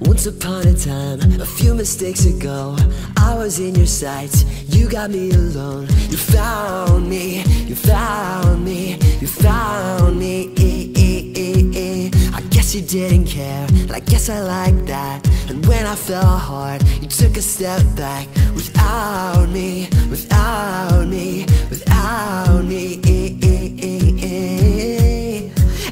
Once upon a time, a few mistakes ago, I was in your sights, you got me alone. You found me, you found me, you found me. I guess you didn't care, and I guess I like that. And when I fell hard, you took a step back. Without me, without me, without me.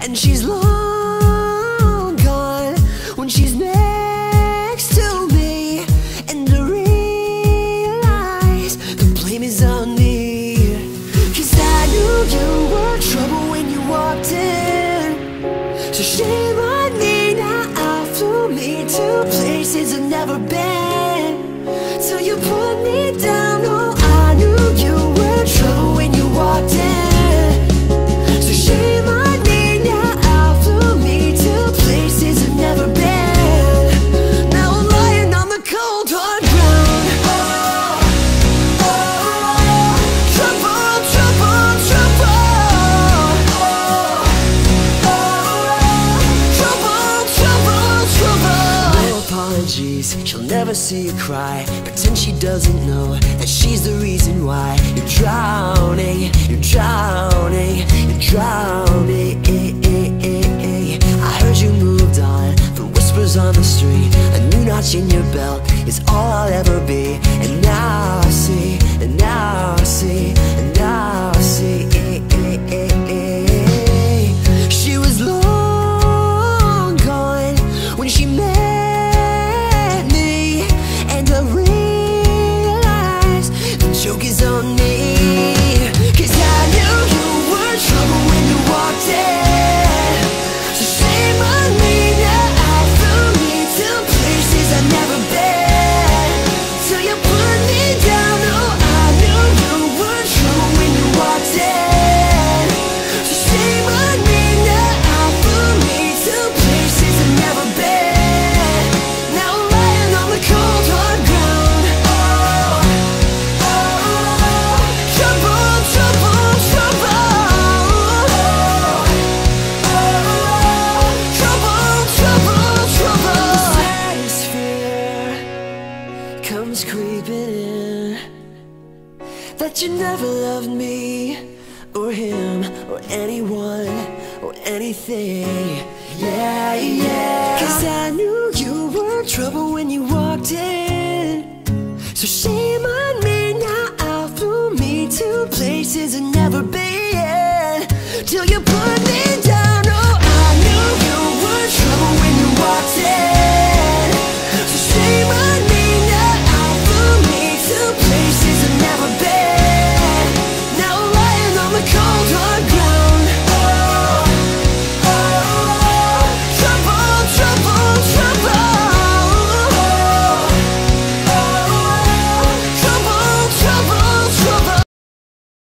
And she's long gone when she's next to me, and I realize the blame is on me. 'Cause I knew you were trouble when you walked in, so shame on me now. I flew me to places I've never been, till you put me down. Oh, I knew you were trouble when you walked in, so shame on me now. I flew me to places I've never been. Now I'm lying on the cold hard ground. Oh, oh, trouble, trouble, trouble. Oh, trouble, trouble, trouble. No apologies, she'll never see you cry. Pretend she doesn't know that she's the reason why you're drowning, you're drowning, you're drowning. I heard you moved on from whispers on the street. A new notch in your belt is all I'll ever be. And now I see, and now I see, and now I see. She was long gone when she met me, and I realized the joke is on me. 'Cause I knew you were trouble when you walked in, so shame on me now. I flew me to places I've never been, till you put me down. Oh, I knew you were trouble when you walked in, so shame on me now. I flew me to places I've never been. Now I'm lying on the cold hard ground. Oh, trouble, trouble, trouble. Trouble, trouble, trouble. The saddest fear comes creeping in, that you never loved me, or him, or anyone, or anything. Yeah, yeah. 'Cause I knew you were trouble when you walked in, so shame on me now. I flew me to places I've never been.